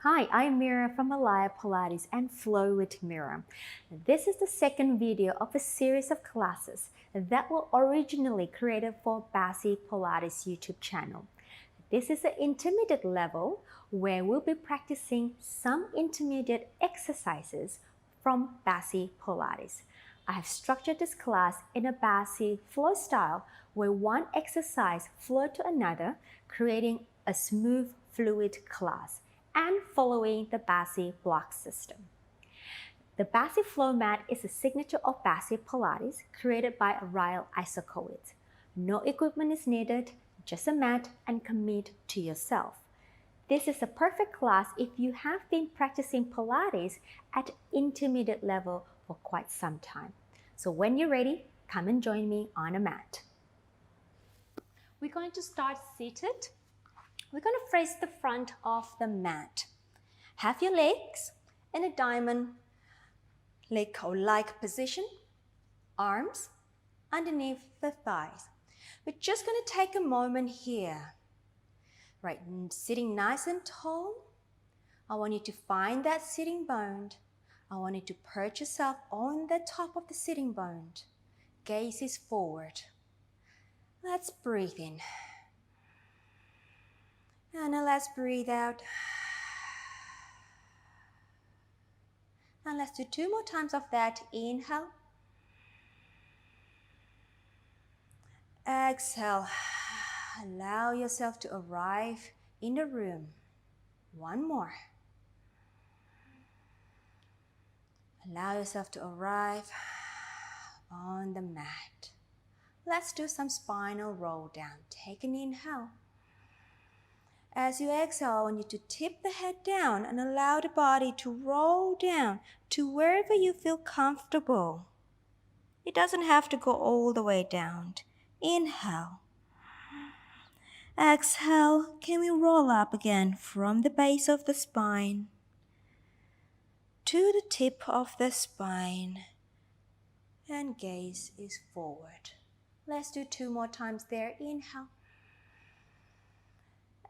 Hi, I'm Mira from Malaya Pilates and Flow with Mira. This is the second video of a series of classes that were originally created for Basi Pilates YouTube channel. This is an intermediate level where we'll be practicing some intermediate exercises from Basi Pilates. I have structured this class in a Basi flow style where one exercise flows to another, creating a smooth, fluid class and following the Basi block system. The Basi flow mat is a signature of Basi Pilates created by Ryle Isokowitz. No equipment is needed, just a mat and commit to yourself. This is a perfect class if you have been practicing Pilates at intermediate level for quite some time. So when you're ready, come and join me on a mat. We're going to start seated. We're going to face the front of the mat. Have your legs in a diamond leg-like position, arms underneath the thighs. We're just going to take a moment here. Right, sitting nice and tall. I want you to find that sitting bone. I want you to perch yourself on the top of the sitting bone. Gaze is forward. Let's breathe in. And now let's breathe out. And let's do 2 more times of that. Inhale. Exhale. Allow yourself to arrive in the room. 1 more. Allow yourself to arrive on the mat. Let's do some spinal roll down. Take an inhale. As you exhale, I want you to tip the head down and allow the body to roll down to wherever you feel comfortable. It doesn't have to go all the way down. Inhale. Exhale. Can we roll up again from the base of the spine to the tip of the spine? And gaze is forward. Let's do 2 more times there. Inhale.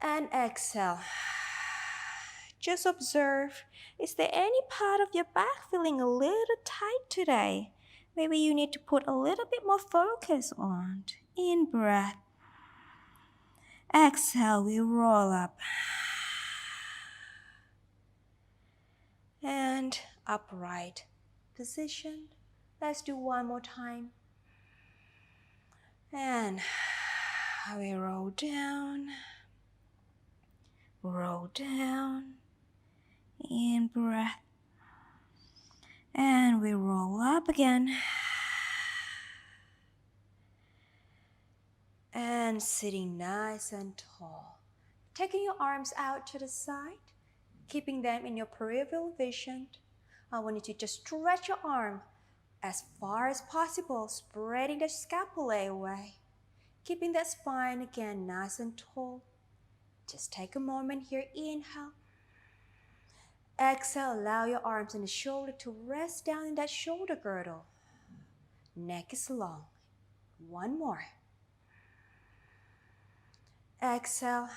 And exhale. Just observe, is there any part of your back feeling a little tight today? Maybe you need to put a little bit more focus on. In breath. Exhale, we roll up. And upright position. Let's do 1 more time. And we roll down. Roll down, in breath, and we roll up again, and sitting nice and tall. Taking your arms out to the side, keeping them in your peripheral vision. I want you to just stretch your arm as far as possible, spreading the scapula away, keeping that spine again nice and tall. Just take a moment here. Inhale. Exhale. Allow your arms and the shoulder to rest down in that shoulder girdle. Neck is long. 1 more. Exhale.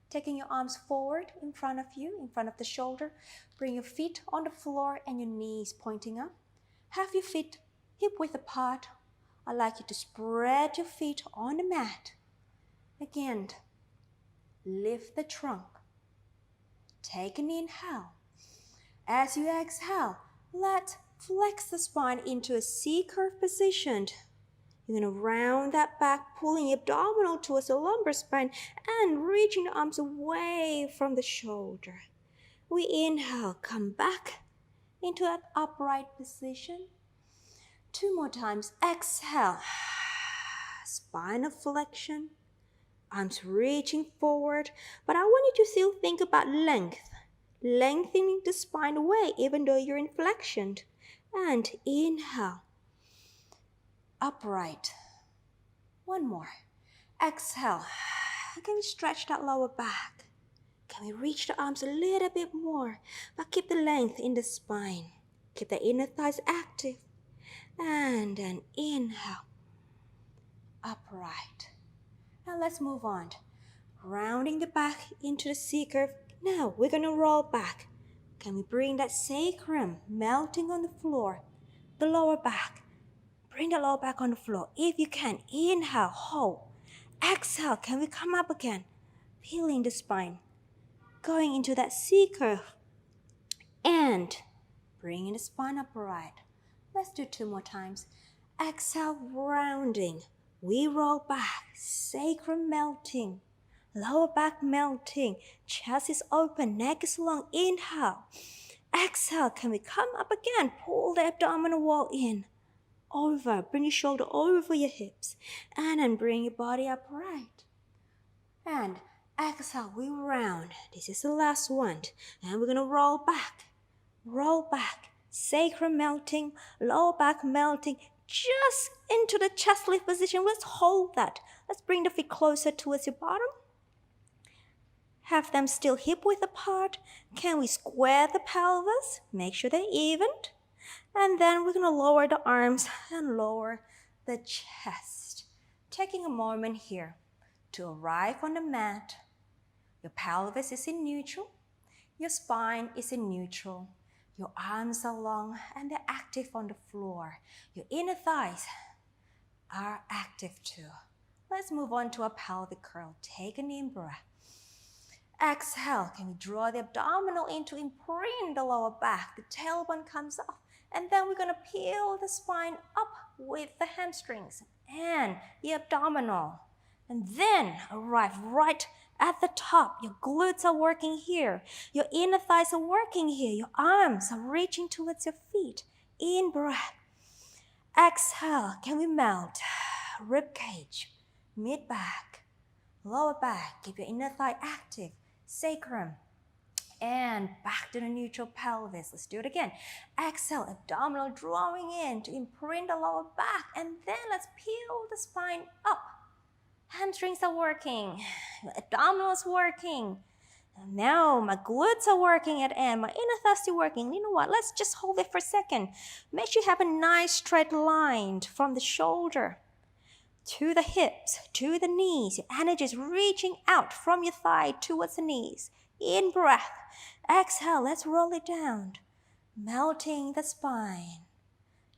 Taking your arms forward in front of you, in front of the shoulder. Bring your feet on the floor and your knees pointing up. Have your feet hip-width apart. I'd like you to spread your feet on the mat. Again, lift the trunk. Take an inhale. As you exhale, let's flex the spine into a C-curve position. You're going to round that back, pulling your abdominal towards the lumbar spine and reaching the arms away from the shoulder. We inhale, come back into that upright position. 2 more times. Exhale. Spinal flexion. Arms reaching forward, but I want you to still think about length. Lengthening the spine away even though you're in flexion. And inhale. Upright. 1 more. Exhale. Can we stretch that lower back? Can we reach the arms a little bit more? But keep the length in the spine. Keep the inner thighs active. And then inhale. Upright. Now let's move on. Rounding the back into the C curve. Now we're gonna roll back. Can we bring that sacrum melting on the floor? The lower back. Bring the lower back on the floor. If you can, inhale, hold. Exhale, can we come up again? Peeling the spine. Going into that C curve. And bringing the spine upright. Let's do 2 more times. Exhale, rounding. We roll back. Sacrum melting. Lower back melting. Chest is open. Neck is long. Inhale. Exhale. Can we come up again? Pull the abdominal wall in. Over. Bring your shoulder over your hips. And then bring your body upright. And exhale. We round. This is the last one. And we're going to roll back. Roll back. Sacrum melting. Lower back melting. Just into the chest lift position. Let's hold that. Let's bring the feet closer towards your bottom. Have them still hip width apart. Can we square the pelvis? Make sure they're evened. And then we're going to lower the arms and lower the chest. Taking a moment here to arrive on the mat. Your pelvis is in neutral. Your spine is in neutral. Your arms are long and they're active on the floor. Your inner thighs are active too. Let's move on to a pelvic curl. Take an in breath. Exhale. Can we draw the abdominal in to imprint the lower back? The tailbone comes up. And then we're going to peel the spine up with the hamstrings and the abdominal. And then arrive right at the top. Your glutes are working here. Your inner thighs are working here. Your arms are reaching towards your feet. In breath. Exhale. Can we melt? Rib cage, mid back, lower back. Keep your inner thigh active. Sacrum. And back to the neutral pelvis. Let's do it again. Exhale, abdominal drawing in to imprint the lower back. And then let's peel the spine up. Hamstrings are working. Abdominal is working. And now my glutes are working at end. My inner thighs are working. You know what? Let's just hold it for a second. Make sure you have a nice straight line from the shoulder to the hips, to the knees. Your energy is reaching out from your thigh towards the knees. In breath. Exhale, let's roll it down. Melting the spine.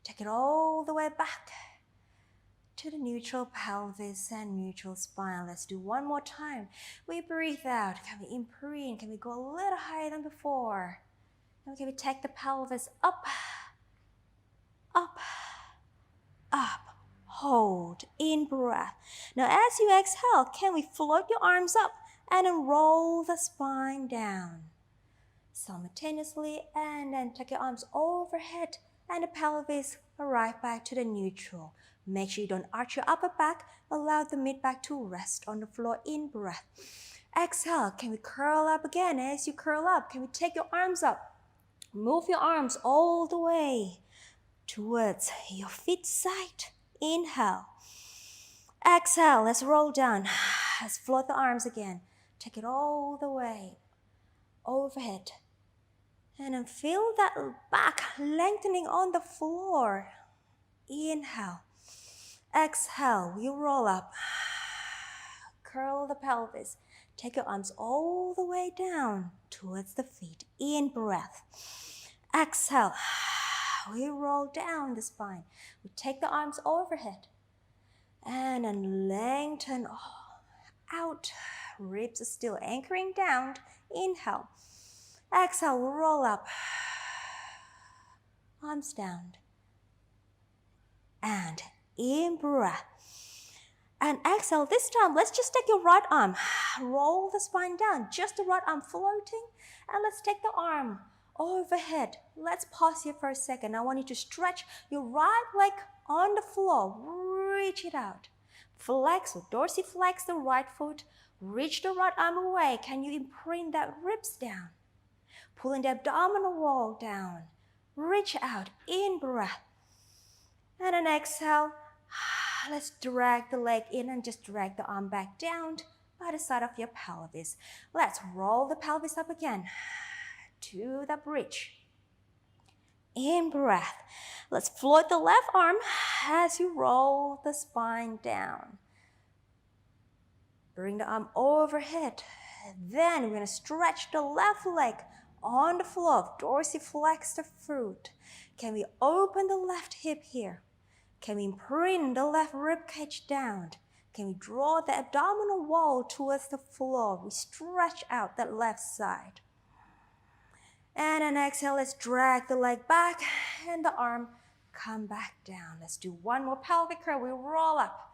Take it all the way back to the neutral pelvis and neutral spine. Let's do one more time. We breathe out. Can we imprint? Can we go a little higher than before? And can we take the pelvis up, up, up. Hold. In breath. Now as you exhale, can we float your arms up and then roll the spine down simultaneously, and then take your arms overhead and the pelvis arrive back to the neutral. Make sure you don't arch your upper back. Allow the mid back to rest on the floor. In breath. Exhale. Can we curl up again? As you curl up, can we take your arms up? Move your arms all the way towards your feet side. Inhale. Exhale. Let's roll down. Let's float the arms again. Take it all the way overhead. And then feel that back lengthening on the floor. Inhale. Exhale. We roll up. Curl the pelvis. Take your arms all the way down towards the feet. In breath. Exhale. We roll down the spine. We take the arms overhead. And then lengthen out. Ribs are still anchoring down. Inhale. Exhale, roll up. Arms down. And in breath. And exhale. This time, let's just take your right arm. Roll the spine down. Just the right arm floating. And let's take the arm overhead. Let's pause here for a second. I want you to stretch your right leg on the floor. Reach it out. Flex or dorsiflex the right foot. Reach the right arm away. Can you imprint that ribs down? Pulling the abdominal wall down. Reach out. In breath. And then exhale. Let's drag the leg in and just drag the arm back down by the side of your pelvis. Let's roll the pelvis up again to the bridge. In breath. Let's float the left arm as you roll the spine down. Bring the arm overhead. Then we're going to stretch the left leg on the floor, dorsiflex the foot. Can we open the left hip here? Can we bring the left rib cage down? Can we draw the abdominal wall towards the floor? We stretch out that left side. And then exhale, let's drag the leg back and the arm come back down. Let's do one more pelvic curl. We roll up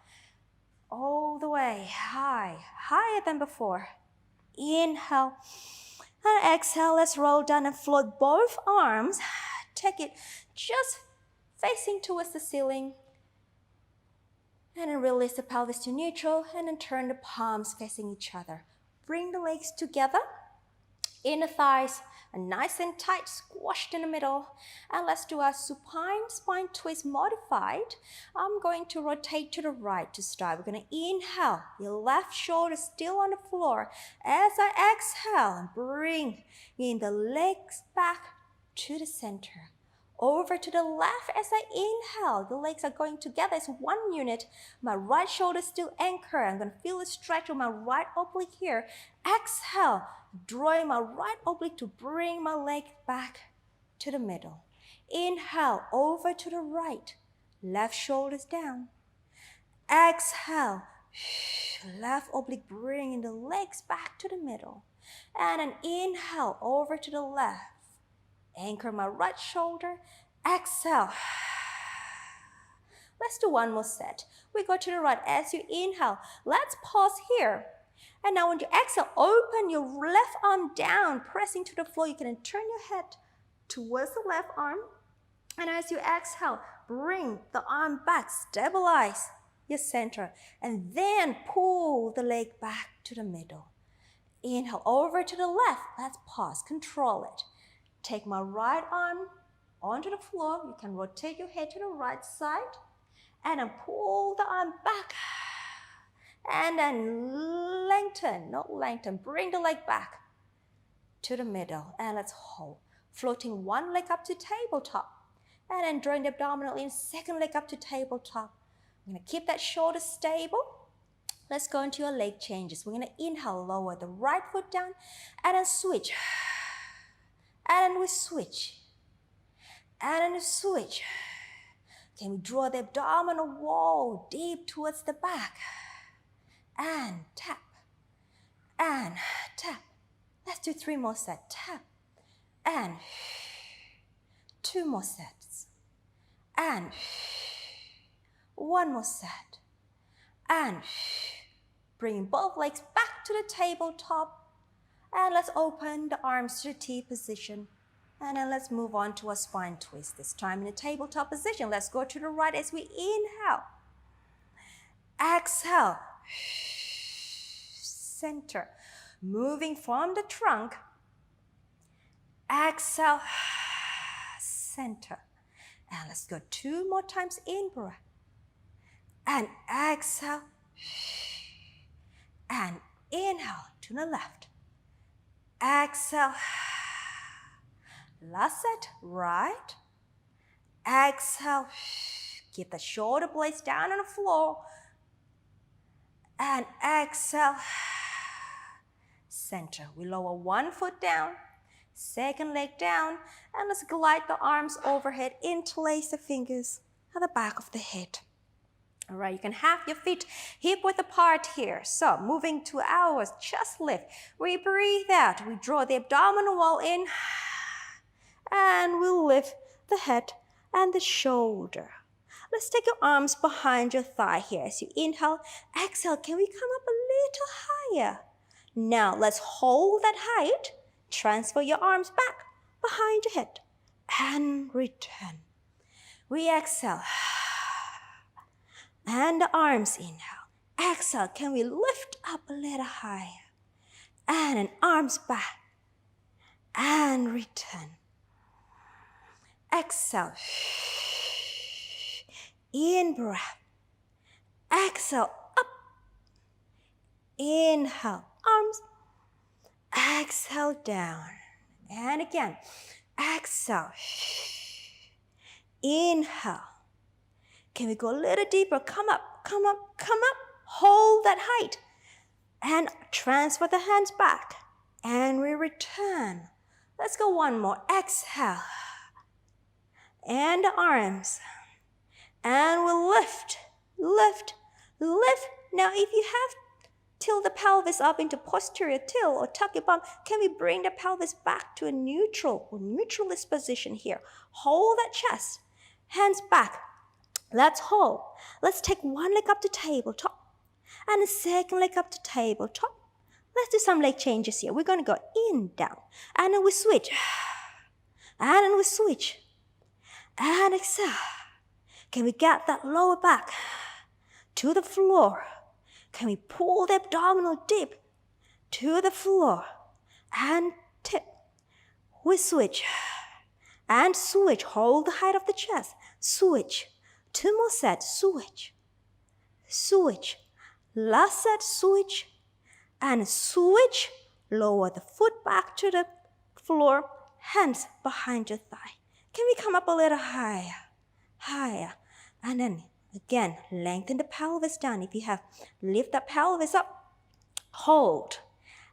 all the way high, higher than before. Inhale and exhale. Let's roll down and float both arms. Take it just facing towards the ceiling. And then release the pelvis to neutral and then turn the palms facing each other. Bring the legs together. Inner thighs are nice and tight, squashed in the middle. And let's do our supine spine twist modified. I'm going to rotate to the right to start. We're going to inhale. Your left shoulder still on the floor. As I exhale, and bring in the legs back to the center. Over to the left as I inhale. The legs are going together as one unit. My right shoulder still anchored. I'm going to feel a stretch on my right oblique here. Exhale, drawing my right oblique to bring my leg back to the middle. Inhale, over to the right. Left shoulder's down. Exhale, left oblique bringing the legs back to the middle. And an inhale, over to the left. Anchor my right shoulder. Exhale. Let's do one more set. We go to the right as you inhale. Let's pause here. And now when you exhale, open your left arm down, pressing to the floor. You can turn your head towards the left arm. And as you exhale, bring the arm back, stabilize your center. And then pull the leg back to the middle. Inhale over to the left. Let's pause, control it. Take my right arm onto the floor. You can rotate your head to the right side. And then pull the arm back. And then lengthen. Bring the leg back to the middle. And let's hold. Floating one leg up to tabletop. And then drawing the abdominal in. Second leg up to tabletop. I'm going to keep that shoulder stable. Let's go into your leg changes. We're going to inhale, lower the right foot down. And then switch. And then we switch. And then we switch. Can we draw the abdominal wall deep towards the back? And tap. And tap. Let's do 3 more sets. Tap. And 2 more sets. And 1 more set. And bring both legs back to the tabletop. And let's open the arms to the T position. And then let's move on to a spine twist. This time in the tabletop position. Let's go to the right as we inhale. Exhale. Center. Moving from the trunk. Exhale. Center. And let's go 2 more times in breath. And exhale. And inhale to the left. Exhale. Last set, right. Exhale. Keep the shoulder blades down on the floor. And exhale. Center. We lower 1 foot down. Second leg down. And let's glide the arms overhead. Interlace the fingers at the back of the head. All right, you can have your feet hip-width apart here. So moving to our chest lift. We breathe out. We draw the abdominal wall in. And we'll lift the head and the shoulder. Let's take your arms behind your thigh here. As you inhale, exhale. Can we come up a little higher? Now let's hold that height. Transfer your arms back behind your head. And return. We exhale. And the arms inhale. Exhale. Can we lift up a little higher? And then arms back. And return. Exhale. In breath. Exhale. Up. Inhale. Arms. Exhale down. And again. Exhale. Inhale. Can we go a little deeper? Come up, come up, come up. Hold that height. And transfer the hands back. And we return. Let's go one more. Exhale. And the arms. And we lift, lift, lift. Now if you have tilt the pelvis up into posterior tilt or tuck your bum, can we bring the pelvis back to a neutral or neutralist position here? Hold that chest. Hands back. Let's hold. Let's take one leg up to tabletop and the second leg up to tabletop. Let's do some leg changes here. We're going to go in, down, and then we switch. And then we switch. And exhale. Can we get that lower back to the floor? Can we pull the abdominal deep to the floor? And tip. We switch. And switch. Hold the height of the chest. Switch. 2 more sets. Switch. Switch. Last set. Switch. And switch. Lower the foot back to the floor. Hands behind your thigh. Can we come up a little higher? Higher. And then again, lengthen the pelvis down. If you have, lift the pelvis up. Hold.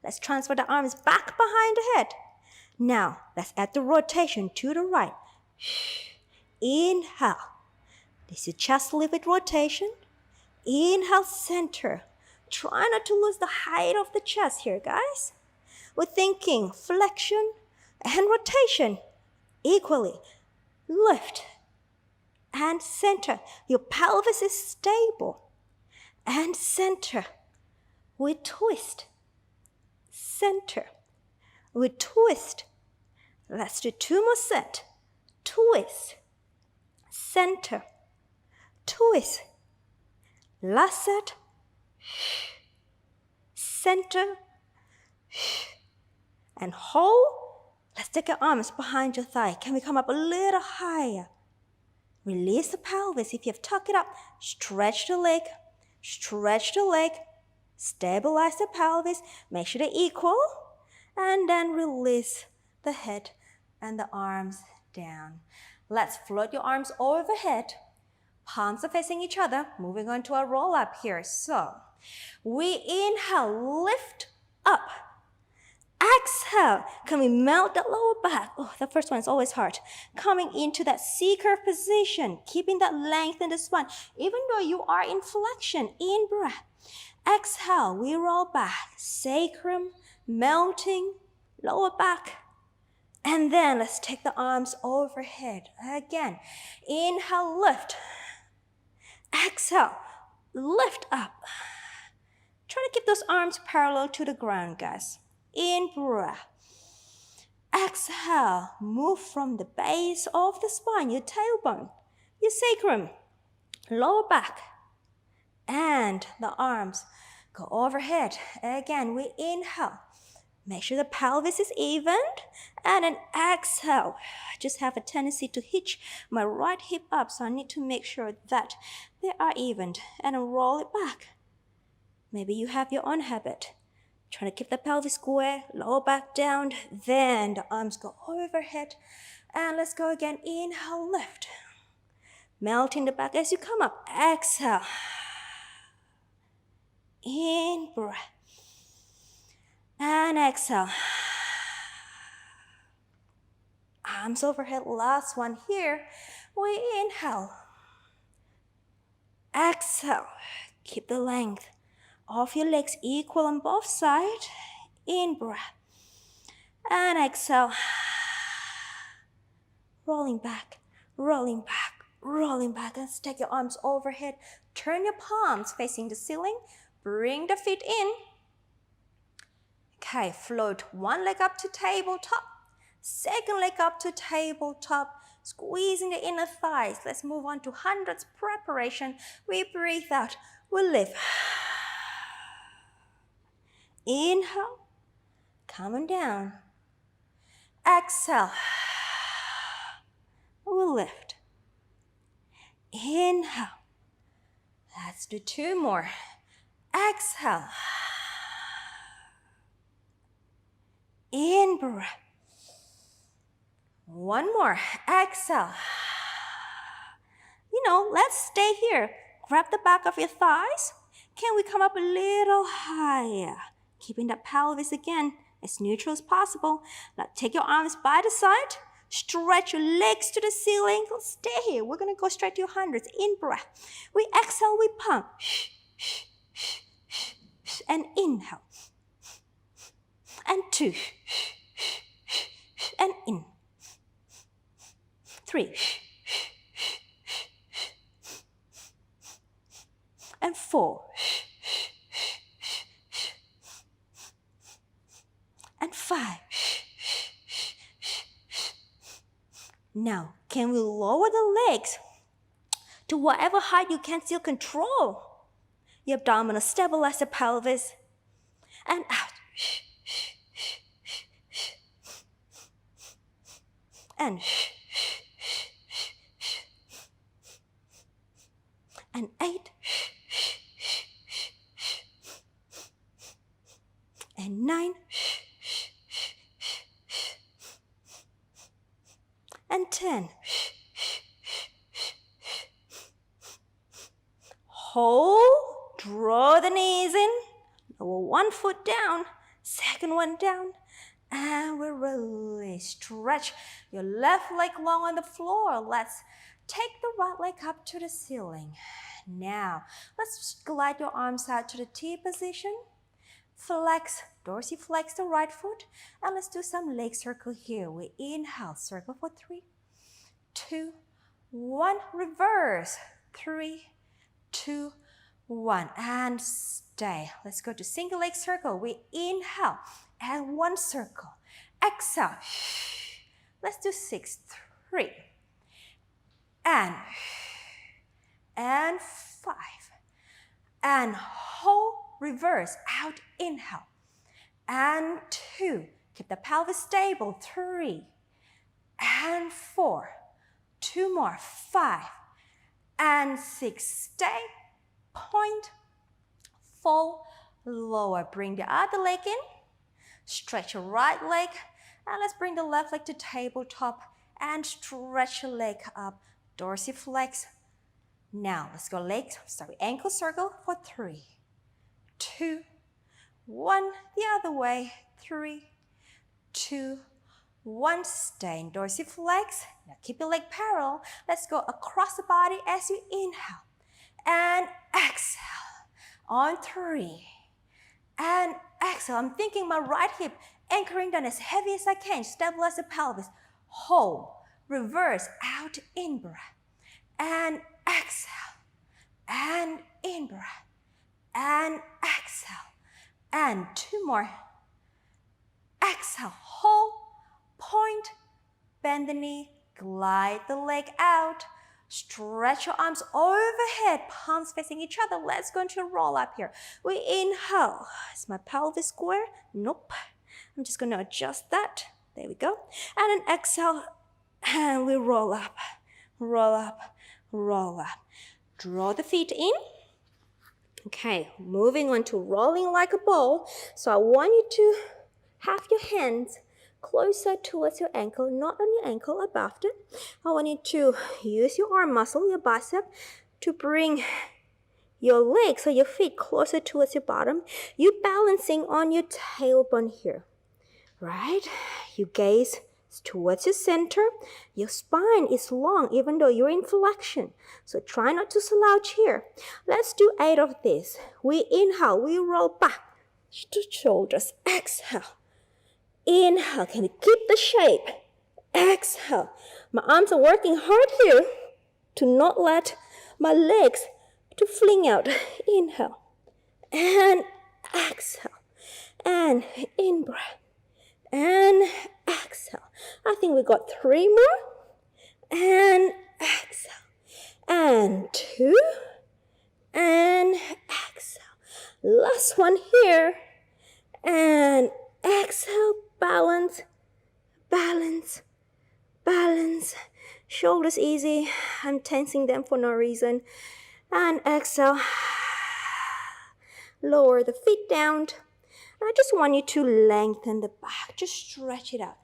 Let's transfer the arms back behind the head. Now, let's add the rotation to the right. Inhale. This is chest lift with rotation. Inhale, center. Try not to lose the height of the chest here, guys. We're thinking flexion and rotation equally. Lift and center. Your pelvis is stable. And center. We twist. Center. We twist. Let's do 2 more sets. Twist. Center. Twist. Last set. Center. And hold. Let's take your arms behind your thigh. Can we come up a little higher? Release the pelvis. If you have tucked it up, stretch the leg. Stretch the leg. Stabilize the pelvis. Make sure they're equal. And then release the head and the arms down. Let's float your arms overhead. Palms are facing each other. Moving on to a roll up here. So we inhale, lift up. Exhale. Can we melt that lower back? Oh, the first one is always hard. Coming into that C-curve position, keeping that length in the spine, even though you are in flexion. In breath. Exhale, we roll back. Sacrum, melting, lower back. And then let's take the arms overhead. Again, inhale, lift. Exhale, lift up. Try to keep those arms parallel to the ground, guys. In breath. Exhale, move from the base of the spine, your tailbone, your sacrum, lower back, and the arms go overhead. Again, we inhale. Make sure the pelvis is even, and then exhale. I just have a tendency to hitch my right hip up, so I need to make sure that they are even, and then roll it back. Maybe you have your own habit. Try to keep the pelvis square, lower back down, then the arms go overhead. And let's go again. Inhale, lift. Melting the back as you come up. Exhale. In breath. And exhale. Arms overhead. Last one here. We inhale. Exhale. Keep the length of your legs equal on both sides. In breath. And exhale. Rolling back, rolling back, rolling back. Let's take your arms overhead. Turn your palms facing the ceiling. Bring the feet in. Okay, float one leg up to tabletop. Second leg up to tabletop. Squeezing the inner thighs. Let's move on to hundreds preparation. We breathe out. We lift. Inhale, coming down. Exhale, we'll lift. Inhale, let's do 2 more. Exhale, in breath. 1 more, exhale. Let's stay here. Grab the back of your thighs. Can we come up a little higher? Keeping that pelvis again as neutral as possible. Now take your arms by the side. Stretch your legs to the ceiling. Stay here. We're going to go straight to your hundreds. In breath. We exhale, we pump. And inhale. And 2. And in. 3. And 4. And 5. Now, can we lower the legs to whatever height you can still control? Your abdominal, stabilize the pelvis. And out. And 8. And 9. And 10. Hold, draw the knees in, lower one foot down, second one down, and we release. Stretch your left leg long on the floor. Let's take the right leg up to the ceiling. Now, let's glide your arms out to the T position. Flex, dorsiflex the right foot, and let's do some leg circle here. We inhale, circle for 3, 2, 1, reverse, 3, 2, 1, and stay. Let's go to single leg circle. We inhale, and 1 circle. Exhale. Let's do 6, 3, and 5, and hold. Reverse, out, inhale, and 2. Keep the pelvis stable, 3, and 4. 2 more, 5, and 6. Stay, point, fall, lower. Bring the other leg in, stretch your right leg, and let's bring the left leg to tabletop, and stretch your leg up, dorsiflex. Now, let's go ankle circle for 3, 2, 1, the other way, 3, 2, 1, stay in dorsiflex. Now keep your leg parallel. Let's go across the body as you inhale and exhale on 3 and exhale. I'm thinking my right hip anchoring down as heavy as I can. Stabilize the pelvis. Hold, reverse, out, in breath, and exhale, and in breath, and exhale, and 2 more. Exhale, hold, point, bend the knee, glide the leg out, stretch your arms overhead, palms facing each other. Let's go into a roll up here. We inhale. Is my pelvis square? Nope. I'm just going to adjust that. There we go. And then exhale, and we roll up, roll up, roll up. Draw the feet in. Okay, moving on to rolling like a ball. So I want you to have your hands closer towards your ankle, not on your ankle, above it. I want you to use your arm muscle, your bicep, to bring your legs or your feet closer towards your bottom. You're balancing on your tailbone here, right? You gaze towards your center. Your spine is long even though you're in flexion. So try not to slouch here. Let's do 8 of this. We inhale, we roll back to shoulders. Exhale. Inhale. Can we keep the shape? Exhale. My arms are working hard here to not let my legs to fling out. Inhale. And exhale. And in breath. And exhale. I think we got 3 more. And exhale. And 2. And exhale. Last one here. And exhale. Balance. Balance. Balance. Shoulders easy. I'm tensing them for no reason. And exhale. Lower the feet down. I just want you to lengthen the back. Just stretch it out.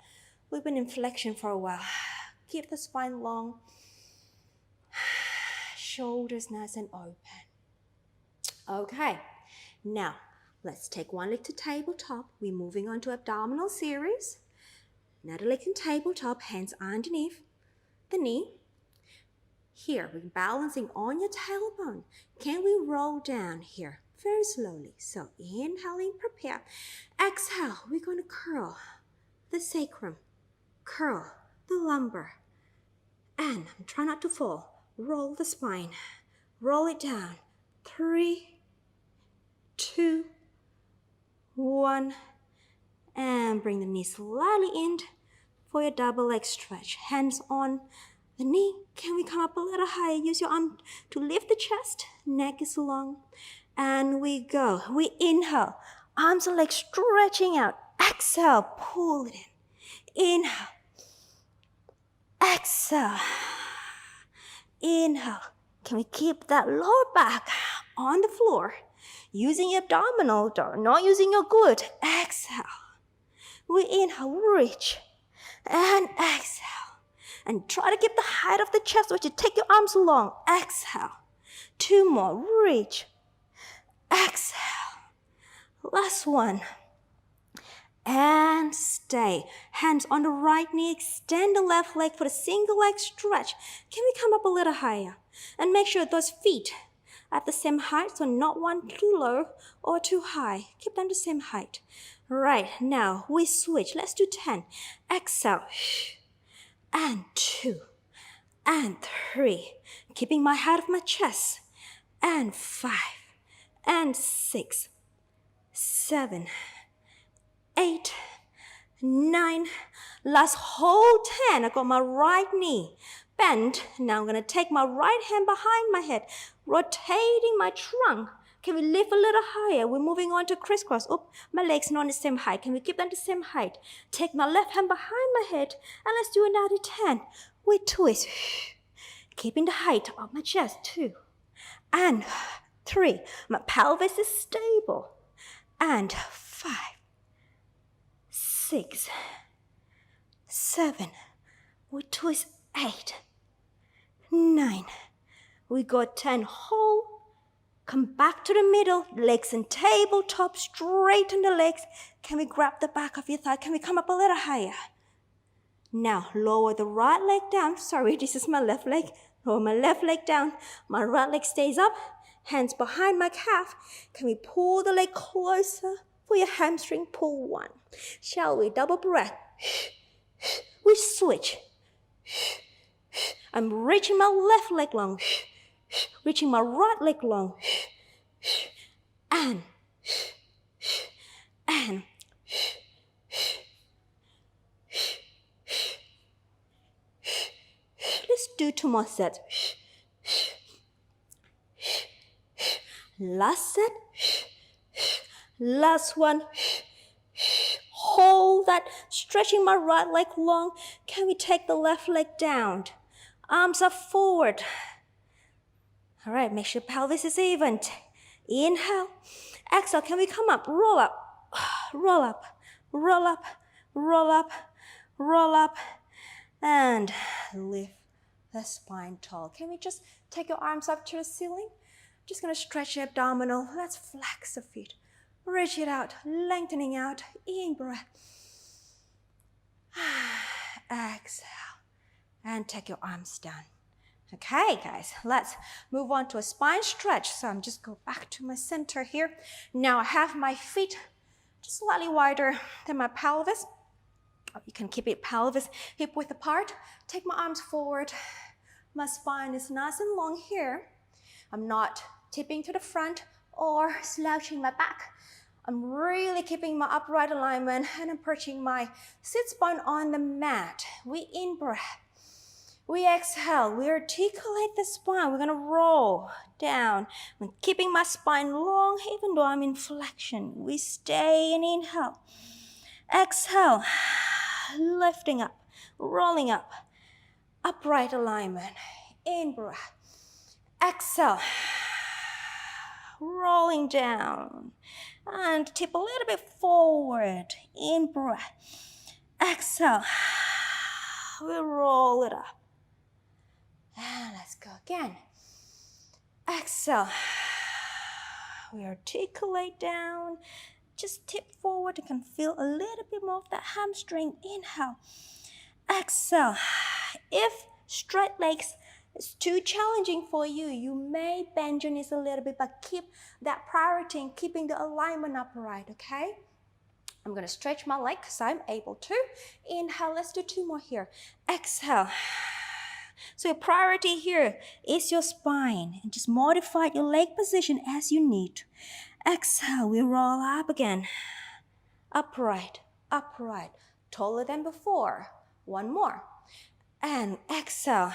We've been in flexion for a while. Keep the spine long. Shoulders nice and open. Okay. Now, Let's take one leg to tabletop. We're moving on to abdominal series. Another leg in tabletop, hands underneath the knee. Here, we're balancing on your tailbone. Can we roll down here very slowly? So inhaling, prepare. Exhale, we're going to curl the sacrum, curl the lumbar. And try not to fall. Roll the spine. Roll it down. 3, 2, 1. And bring the knee slightly in for your double leg stretch. Hands on the knee. Can we come up a little higher? Use your arm to lift the chest. Neck is long. And we go. We inhale. Arms and legs stretching out. Exhale. Pull it in. Inhale. Exhale. Inhale. Can we keep that lower back on the floor? Using your abdominal, not using your glute. Exhale. We inhale, reach, and exhale. And try to keep the height of the chest, which you take your arms long. Exhale. 2 more, reach. Exhale. Last one. And stay. Hands on the right knee, extend the left leg for the single leg stretch. Can we come up a little higher? And make sure those feet at the same height, so not one too low or too high. Keep them the same height. Right, now we switch. Let's do 10. Exhale. And 2. And 3. Keeping my height of my chest. And 5. And 6. 7. 8. 9. Last whole 10. I got my right knee bent. Now I'm going to take my right hand behind my head, rotating my trunk. Can we lift a little higher? We're moving on to crisscross. Oh, my legs not on the same height. Can we keep them the same height? Take my left hand behind my head, and let's do another 10. We twist. Keeping the height of my chest. 2. And 3. My pelvis is stable. And 5. 6. 7. We twist. 8. 9. We got 10. Hold. Come back to the middle. Legs and tabletop. Straighten the legs. Can we grab the back of your thigh? Can we come up a little higher? Now lower the right leg down. Sorry, this is my left leg. Lower my left leg down. My right leg stays up. Hands behind my calf. Can we pull the leg closer for your hamstring? Pull 1. Shall we? Double breath. We switch. I'm reaching my left leg long. Reaching my right leg long. And. Let's do 2 more sets. Last set. Last one. Hold that, stretching my right leg long. Can we take the left leg down? Arms up forward. All right, make sure pelvis is even. Inhale. Exhale, can we come up? Roll up. Roll up. Roll up. Roll up. Roll up. And lift the spine tall. Can we just take your arms up to the ceiling? Just going to stretch your abdominal. Let's flex the feet. Reach it out, lengthening out. In breath. Exhale. And take your arms down. Okay, guys, let's move on to a spine stretch. So I'm just go back to my center here. Now I have my feet just slightly wider than my pelvis. You can keep it pelvis, hip width apart. Take my arms forward. My spine is nice and long here. I'm not tipping to the front or slouching my back. I'm really keeping my upright alignment and I'm perching my sit spine on the mat. We in-breath. We exhale. We articulate the spine. We're going to roll down. I'm keeping my spine long even though I'm in flexion. We stay and inhale. Exhale. Lifting up. Rolling up. Upright alignment. In-breath. Exhale. Rolling down. And tip a little bit forward. In-breath. Exhale. We roll it up. And let's go again. Exhale. We articulate down. Just tip forward. You can feel a little bit more of that hamstring. Inhale. Exhale. If straight legs is too challenging for you, you may bend your knees a little bit, but keep that priority in keeping the alignment upright, okay? I'm going to stretch my leg because I'm able to. Inhale, let's do 2 more here. Exhale. So your priority here is your spine, and just modify your leg position as you need. Exhale, we roll up again. Upright, upright, taller than before. 1 more. And exhale,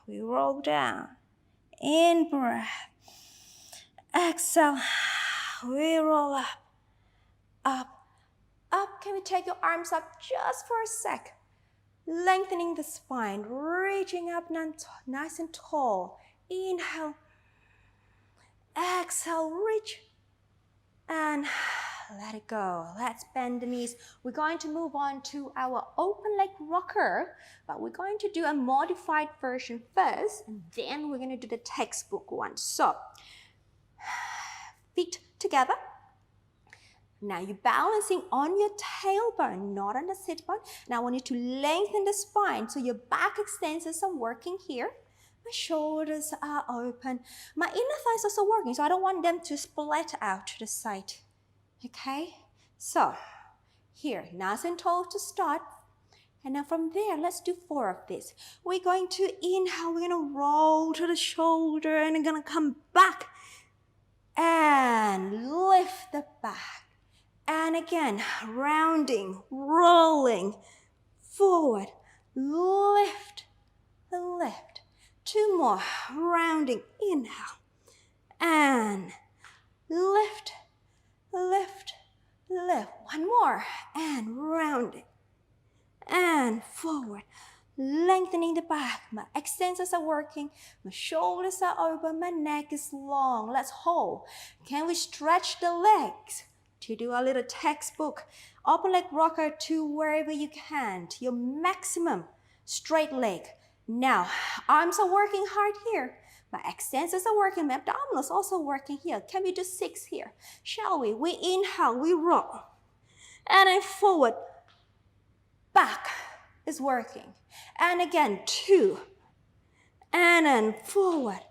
we roll down. In breath. Exhale, we roll up. Up, up. Can we take your arms up just for a sec? Lengthening the spine, reaching up nice and tall. Inhale. Exhale, reach. And let it go. Let's bend the knees. We're going to move on to our open leg rocker, but we're going to do a modified version first, and then we're going to do the textbook one. So, feet together. Now you're balancing on your tailbone, not on the sit bone. Now I want you to lengthen the spine so your back extensors are working here. My shoulders are open. My inner thighs are also working, so I don't want them to split out to the side. Okay? So, here, nice and tall to start. And now from there, let's do 4 of this. We're going to inhale, we're going to roll to the shoulder, and we're going to come back and lift the back. And again, rounding, rolling, forward, lift, lift. 2 more, rounding, inhale, and lift, lift, lift. 1 more, and rounding, and forward, lengthening the back. My extensors are working, my shoulders are open, my neck is long. Let's hold. Can we stretch the legs? To do a little textbook, open leg rocker to wherever you can, to your maximum straight leg. Now, arms are working hard here. My extensors are working, my abdominals also working here. Can we do 6 here? Shall we? We inhale, we roll. And then forward, back is working. And again, 2. And then forward,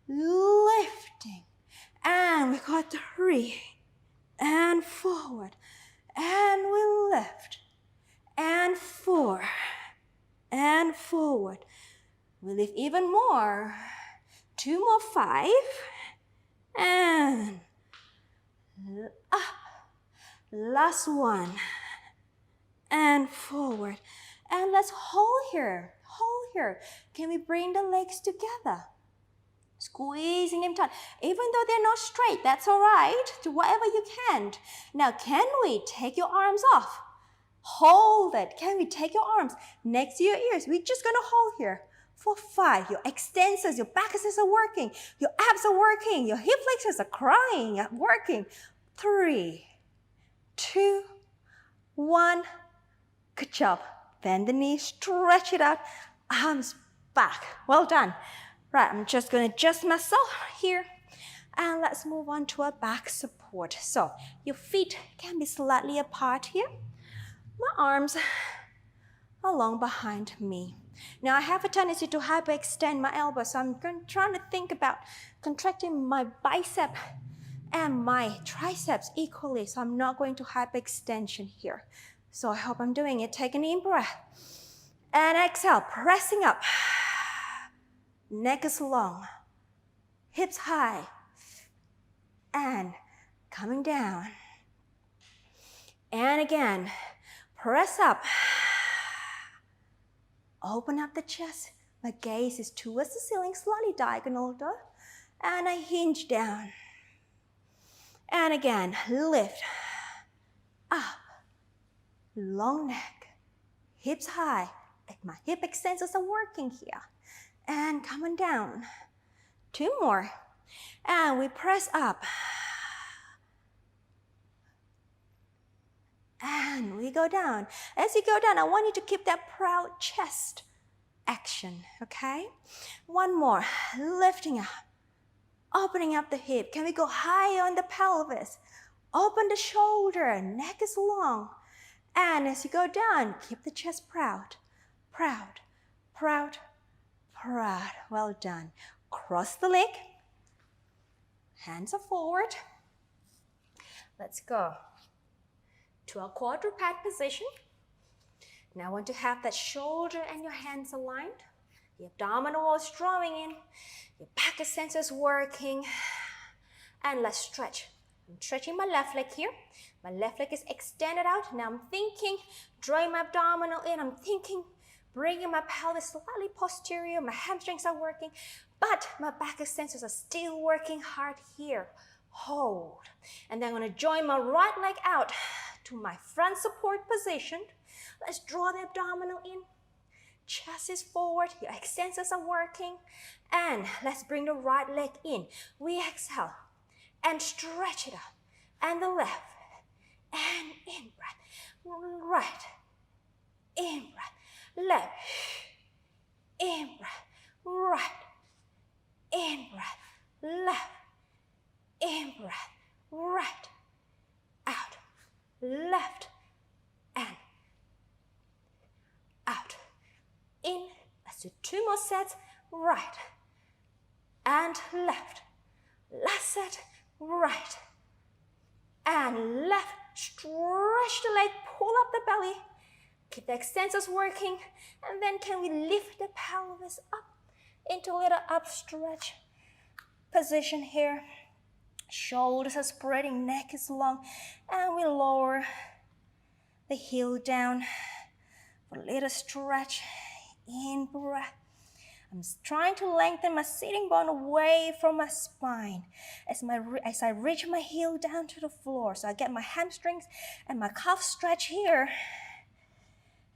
lifting. And we got 3. And forward, and we lift, and 4, and forward. We lift even more. 2 more, 5, and up. Last one, and forward. And let's hold here, hold here. Can we bring the legs together? Squeezing them tight. Even though they're not straight, that's all right. Do whatever you can. Now, can we take your arms off? Hold it. Can we take your arms next to your ears? We're just going to hold here for 5. Your extensors, your back extensors are working. Your abs are working. Your hip flexors are crying, working. 3, 2, 1. Good job. Bend the knee, stretch it out. Arms back. Well done. Right, I'm just going to adjust myself here. And let's move on to our back support. So your feet can be slightly apart here. My arms are long behind me. Now I have a tendency to hyperextend my elbows, so I'm trying to think about contracting my bicep and my triceps equally. So I'm not going to hyperextension here. So I hope I'm doing it. Take an in breath. And exhale, pressing up. Neck is long, hips high, and coming down. And again, press up. Open up the chest. My gaze is towards the ceiling, slightly diagonal though. And I hinge down. And again, lift, up, long neck, hips high. Like my hip extensors are working here. And coming down. 2 more. And we press up. And we go down. As you go down, I want you to keep that proud chest action, okay? 1 more. Lifting up. Opening up the hip. Can we go higher on the pelvis? Open the shoulder, neck is long. And as you go down, keep the chest proud. Proud, proud, proud. Well done. Cross the leg. Hands are forward. Let's go to a quadruped position. Now I want to have that shoulder and your hands aligned. The abdominal wall is drawing in. Your back sensor is working. And let's stretch. I'm stretching my left leg here. My left leg is extended out. Now I'm thinking, drawing my abdominal in. I'm thinking, bringing my pelvis slightly posterior. My hamstrings are working, but my back extensors are still working hard here. Hold. And then I'm going to join my right leg out to my front support position. Let's draw the abdominal in. Chest is forward. Your extensors are working. And let's bring the right leg in. We exhale and stretch it out. And the left. And in breath. Right. In breath. Left. In breath. Right. In breath. Left. In breath. Right. Out. Left. And out. In. Let's do 2 more sets. Right. And left. Last set. Right. And left. Stretch the leg. Pull up the belly. Keep the extensors working. And then can we lift the pelvis up into a little up stretch position here. Shoulders are spreading, neck is long. And we lower the heel down for a little stretch. In breath. I'm trying to lengthen my sitting bone away from my spine as I reach my heel down to the floor. So I get my hamstrings and my calf stretch here.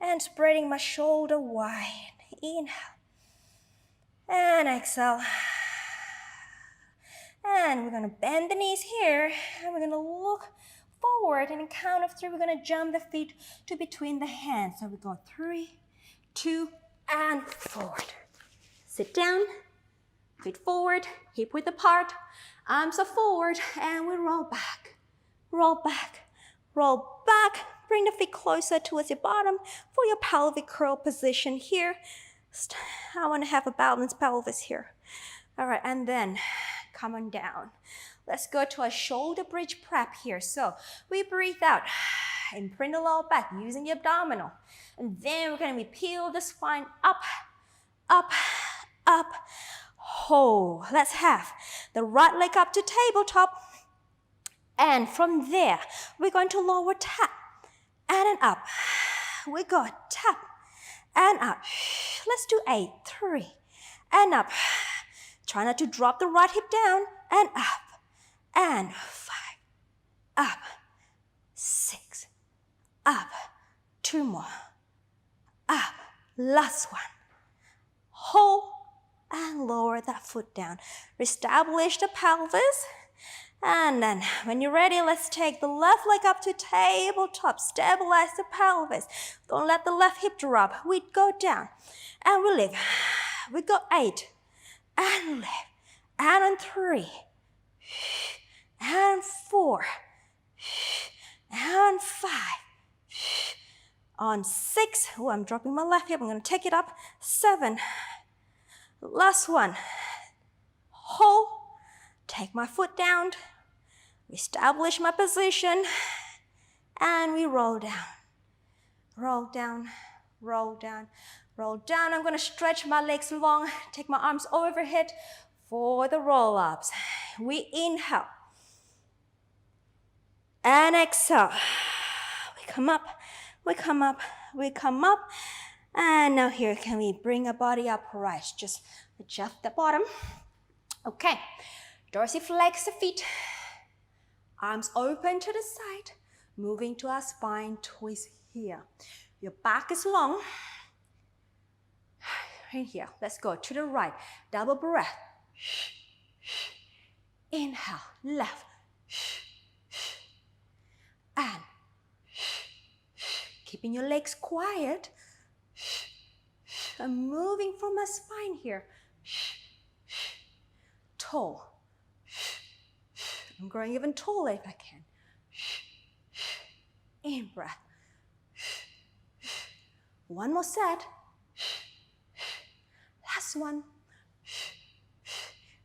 And spreading my shoulder wide. Inhale. And exhale. And we're going to bend the knees here. And we're going to look forward. And in count of 3, we're going to jump the feet to between the hands. So we go 3, 2, and forward. Sit down. Feet forward. Hip width apart. Arms are forward. And we roll back. Roll back. Roll back. Bring the feet closer towards your bottom for your pelvic curl position here. I want to have a balanced pelvis here. All right, and then come on down. Let's go to a shoulder bridge prep here. So we breathe out and bring the lower back using the abdominal. And then we're going to peel the spine up, up, up. Hold. Let's have the right leg up to tabletop. And from there, we're going to lower tap. And then up. We go tap and up. Let's do 8, 3, and up. Try not to drop the right hip down and up. And 5, up, 6, up. 2 more. Up. Last one. Hold and lower that foot down. Reestablish the pelvis. And then when you're ready, let's take the left leg up to tabletop. Stabilize the pelvis. Don't let the left hip drop. We go down and we lift. We go 8 and lift. And on 3 and 4 and 5. On 6, oh, I'm dropping my left hip. I'm going to take it up. 7. Last one. Hold. Take my foot down, establish my position, and we roll down. Roll down, roll down, roll down. I'm going to stretch my legs long, take my arms overhead for the roll-ups. We inhale and exhale. We come up, we come up, we come up. And now here, can we bring our body upright? Just adjust the bottom. Okay. Dorsiflex the feet, arms open to the side, moving to our spine twist here. Your back is long. Right here, let's go to the right, double breath. Inhale, left. And keeping your legs quiet. I'm moving from my spine here. Toe. I'm growing even taller if I can. In breath. One more set. Last one.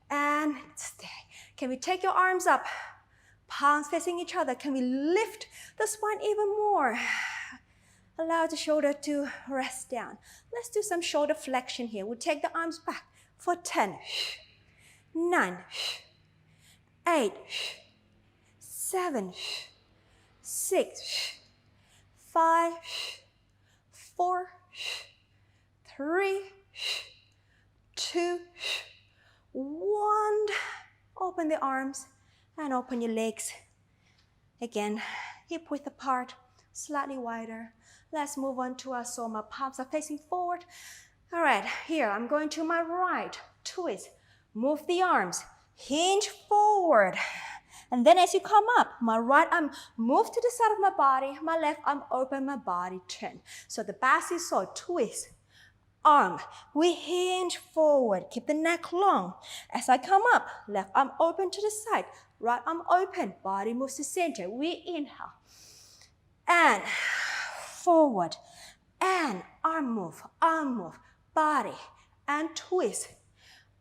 And stay. Can we take your arms up? Palms facing each other. Can we lift the spine even more? Allow the shoulder to rest down. Let's do some shoulder flexion here. We'll take the arms back for 10, 9, 8, 7, 6, 5, 4, 3, 2, 1. Open the arms and open your legs. Again, hip width apart, slightly wider. Let's move on to our soma. Palms are facing forward. All right, here I'm going to my right. Twist. Move the arms. Hinge forward. And then as you come up, my right arm move to the side of my body. My left arm open, my body turn. So the basiso, twist. Arm, we hinge forward. Keep the neck long. As I come up, left arm open to the side. Right arm open. Body moves to center. We inhale. And forward. And arm move, body. And twist.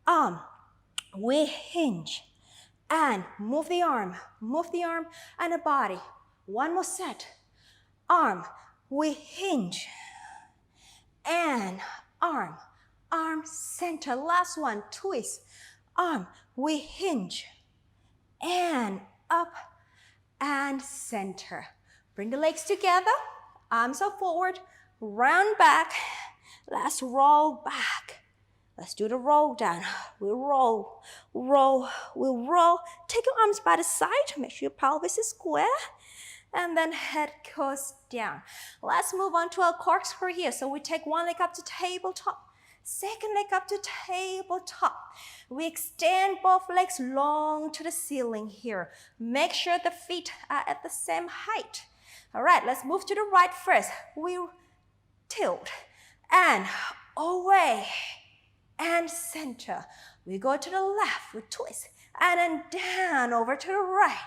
Arm, we hinge. And move the arm, and the body. One more set. Arm, we hinge. And arm, center. Last one, twist. Arm, we hinge. And up and center. Bring the legs together. Arms are forward. Round back. Let's roll back. Let's do the roll down. We'll roll. We'll roll. Take your arms by the side. Make sure your pelvis is square. And then head goes down. Let's move on to our corkscrew here. So we take one leg up to tabletop. Second leg up to tabletop. We extend both legs long to the ceiling here. Make sure the feet are at the same height. All right, let's move to the right first. We tilt and away and center. We go to the left, we twist, and then down over to the right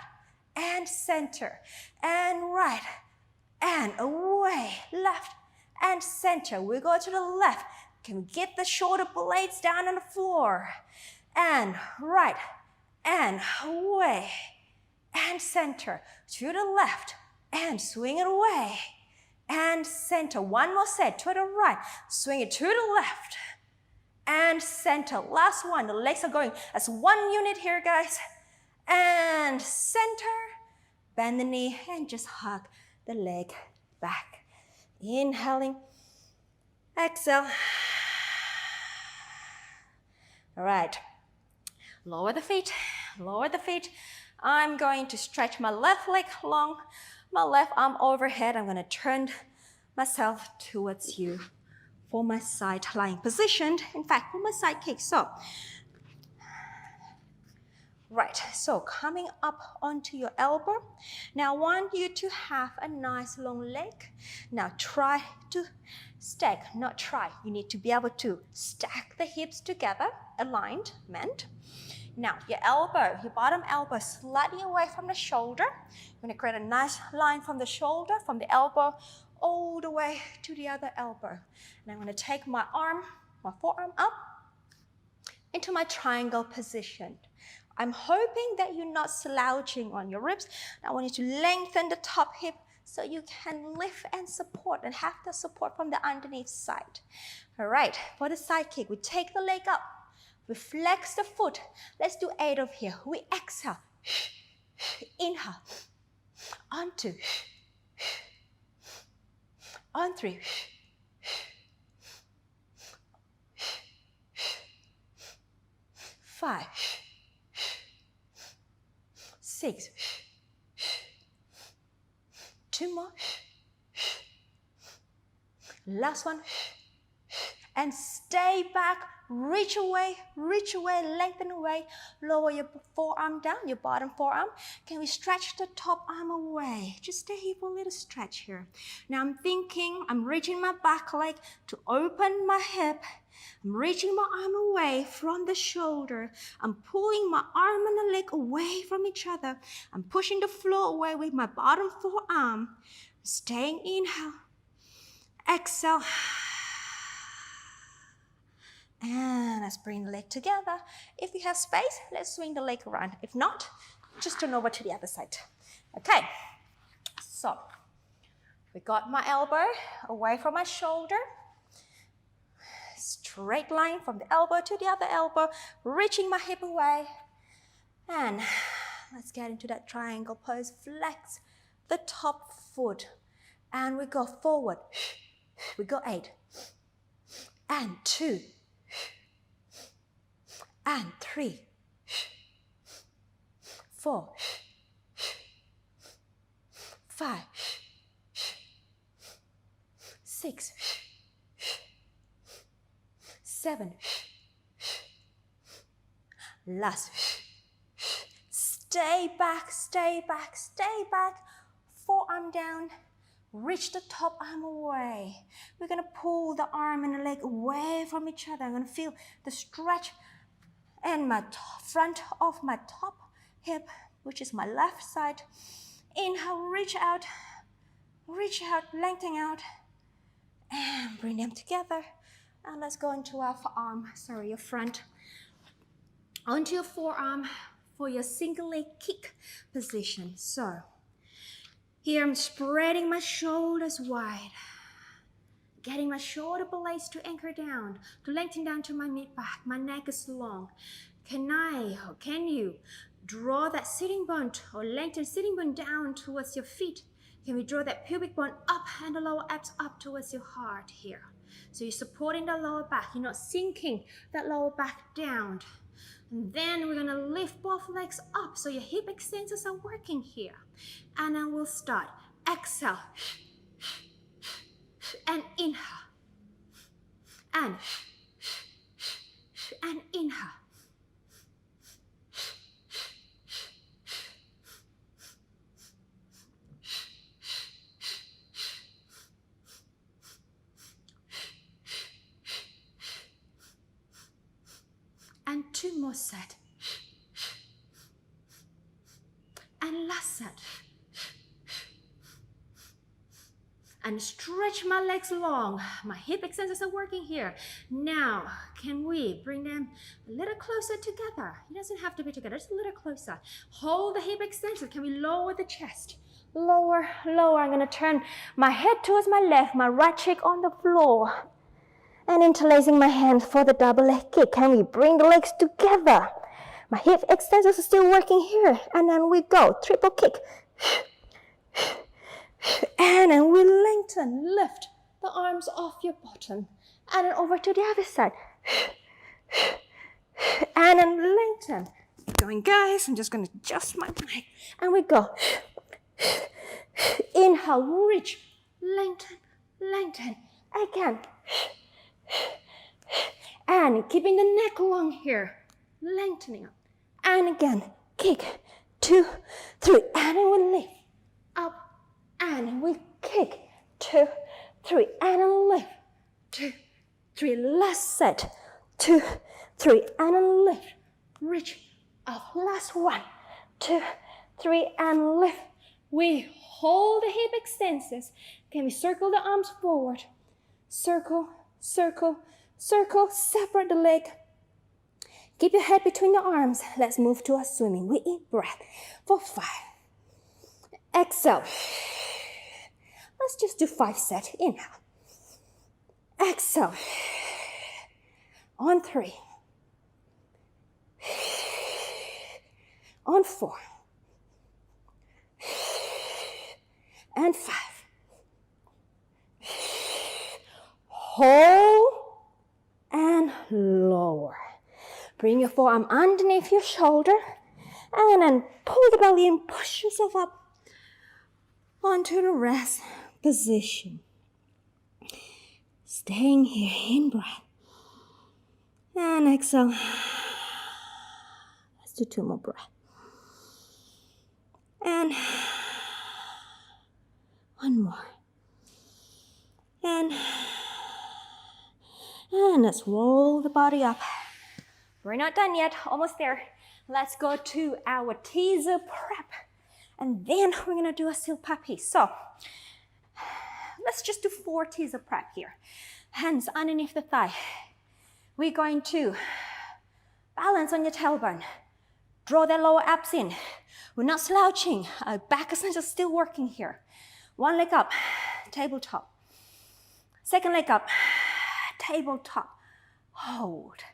and center and right and away, left and center. We go to the left. Can we get the shoulder blades down on the floor? And right and away and center to the left and swing it away and center. One more set to the right. Swing it to the left and center. Last one. The legs are going as one unit here, guys. And center. Bend the knee and just hug the leg back. Inhaling. Exhale. All right. Lower the feet. Lower the feet. I'm going to stretch my left leg long. My left arm overhead. I'm going to turn myself towards you for my side lying position. In fact, for my side kick. So, right. So coming up onto your elbow. Now I want you to have a nice long leg. Now try to stack, not try. You need to be able to stack the hips together, alignment. Now, your elbow, your bottom elbow slightly away from the shoulder. You're going to create a nice line from the shoulder, from the elbow, all the way to the other elbow. And I'm going to take my arm, my forearm up into my triangle position. I'm hoping that you're not slouching on your ribs. I want you to lengthen the top hip so you can lift and support and have the support from the underneath side. All right, for the side kick, we take the leg up. We flex the foot. Let's do 8 of here. We exhale. Inhale. On 2. On 3. 5. 6. 2 more. Last one. and stay back. Reach away, lengthen away. Lower your forearm down, your bottom forearm. Can we stretch the top arm away? Just stay here for a little stretch here. Now I'm reaching my back leg to open my hip. I'm reaching my arm away from the shoulder. I'm pulling my arm and the leg away from each other. I'm pushing the floor away with my bottom forearm. Staying inhale. Exhale. And let's bring the leg together. If you have space, let's swing the leg around. If not, just turn over to the other side. Okay, so we got my elbow away from my shoulder. Straight line from the elbow to the other elbow, reaching my hip away. And let's get into that triangle pose. Flex the top foot. And we go forward. We go 8. And 2. And 3, 4, 5, 6, 7. Last. Stay back, stay back, stay back. Forearm down. Reach the top arm away. We're going to pull the arm and the leg away from each other. I'm going to feel the stretch and my front of my top hip, which is my left side. Inhale, reach out, lengthen out, and bring them together. And let's go into our your front. Onto your forearm for your single leg kick position. So here I'm spreading my shoulders wide, getting my shoulder blades to anchor down, to lengthen down to my mid-back. My neck is long. Can you draw that sitting bone or lengthen sitting bone down towards your feet? Can we draw that pubic bone up and the lower abs up towards your heart here? So you're supporting the lower back. You're not sinking that lower back down. And then we're going to lift both legs up so your hip extensors are working here. And then we'll start. Exhale. And inhale. And inhale. And 2 more sets. And last set. And stretch my legs long. My hip extensors are working here. Now, can we bring them a little closer together? It doesn't have to be together, just a little closer. Hold the hip extensor. Can we lower the chest? Lower, lower. I'm gonna turn my head towards my left, my right cheek on the floor. And interlacing my hands for the double leg kick. Can we bring the legs together? My hip extensors are still working here. And then we go, triple kick. And then we lengthen, lift the arms off your bottom. And then over to the other side. And then lengthen. Keep going, guys. I'm just going to adjust my mic. And we go. Inhale, reach, lengthen, lengthen. Again. And keeping the neck long here. Lengthening up. And again. Kick. 2, 3. And then we lift. Up. And we kick. 2, 3. And then lift. 2, 3. Last set. 2, 3. And then lift. Reach up. Last 1, 2, 3. And lift. We hold the hip extensors. Can we circle the arms forward? Circle, circle, circle. Separate the leg. Keep your head between the arms. Let's move to our swimming. We eat breath for 5. Exhale. Let's just do 5 sets. Inhale. Exhale. On 3. On 4. And 5. Hold and lower. Bring your forearm underneath your shoulder and then pull the belly and push yourself up onto the rest position. Staying here, in breath. And exhale. Let's do 2 more breaths. And 1 more. And let's roll the body up. We're not done yet, almost there. Let's go to our teaser prep. And then we're gonna do a still puppy. So let's just do 4 teaser prep here. Hands underneath the thigh. We're going to balance on your tailbone. Draw that lower abs in. We're not slouching. Our back is just still working here. 1 leg up, tabletop. 2nd leg up, tabletop. Hold.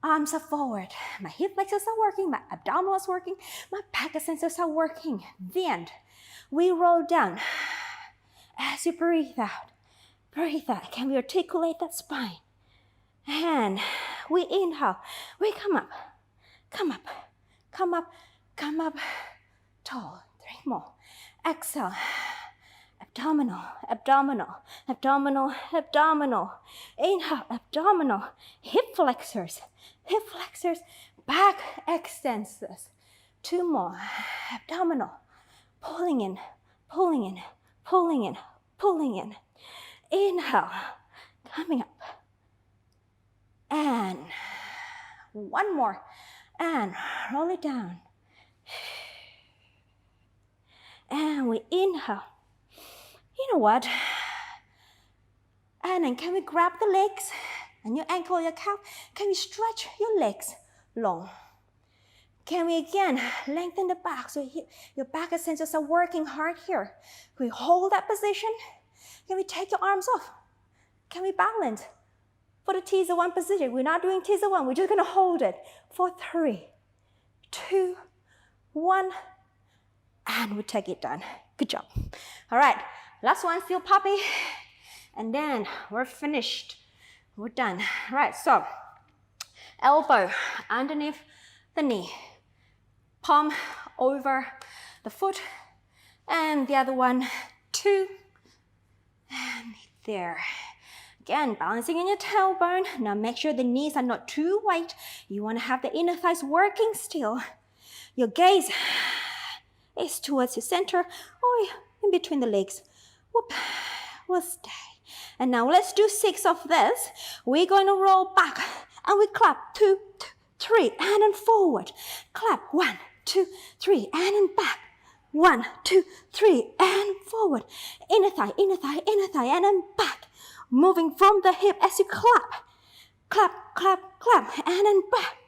Arms are forward. My hip flexors are working. My abdominals working. My back sensors are working. Then we roll down. As you breathe out. Breathe out. Can we articulate that spine? And we inhale. We come up. Come up. Come up. Come up. Tall. 3 more. Exhale. Abdominal, abdominal, abdominal, abdominal. Inhale, abdominal. Hip flexors, back extensors. 2 more. Abdominal. Pulling in, pulling in, pulling in, pulling in. Inhale. Coming up. And 1 more. And roll it down. And we inhale. You know what? And then can we grab the legs and your ankle, your calf? Can we stretch your legs long? Can we again lengthen the back so your back sensors are working hard here? Can we hold that position? Can we take your arms off? Can we balance? For the teaser 1 position, we're not doing teaser 1. We're just gonna hold it for 3, 2, 1, and we take it down. Good job. All right. Last one, still puppy. And then we're finished. We're done. All right, so elbow underneath the knee. Palm over the foot. And the other one, 2. And there. Again, balancing in your tailbone. Now make sure the knees are not too wide. You want to have the inner thighs working still. Your gaze is towards your center or in between the legs. Whoop, we'll stay. And now let's do 6 of this. We're going to roll back and we clap 2, 3, and then forward. Clap 1, 2, 3, and then back. 1, 2, 3, and forward. Inner thigh, inner thigh, inner thigh, and then back. Moving from the hip as you clap. Clap, clap, clap, and then back.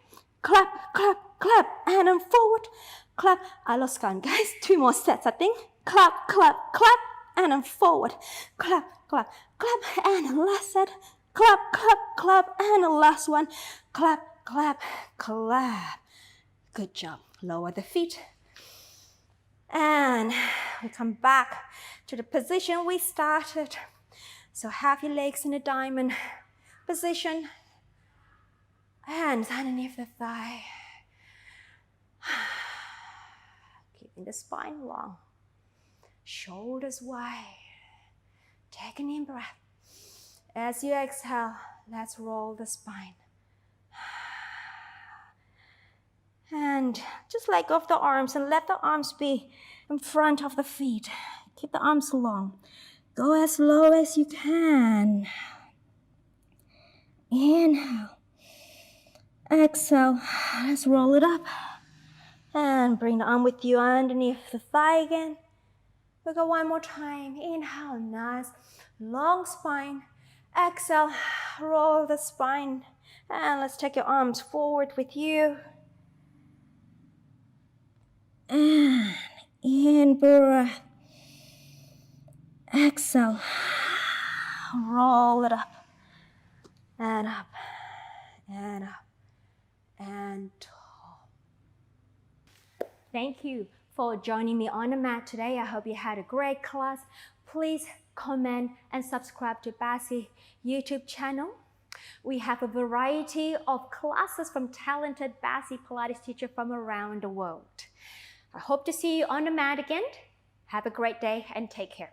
Clap, clap, clap, and then forward. Clap. I lost count, guys. 2 more sets, I think. Clap, clap, clap, and then forward. Clap, clap, clap, and last set. Clap, clap, clap, and the last one. Clap, clap, clap. Good job. Lower the feet. And we come back to the position we started. So have your legs in a diamond position. Hands underneath the thigh. Keeping the spine long. Shoulders wide. Take an in breath. As you exhale, let's roll the spine. And just let go of the arms and let the arms be in front of the feet. Keep the arms long. Go as low as you can. Inhale. Exhale. Let's roll it up. And bring the arm with you underneath the thigh again. We go 1 more time. Inhale, nice long spine. Exhale, roll the spine. And let's take your arms forward with you. And in breath. Exhale. Roll it up. And up. And up. And tall. Thank you for joining me on the mat today. I hope you had a great class. Please comment and subscribe to Bassi YouTube channel. We have a variety of classes from talented Bassi Pilates teachers from around the world. I hope to see you on the mat again. Have a great day and take care.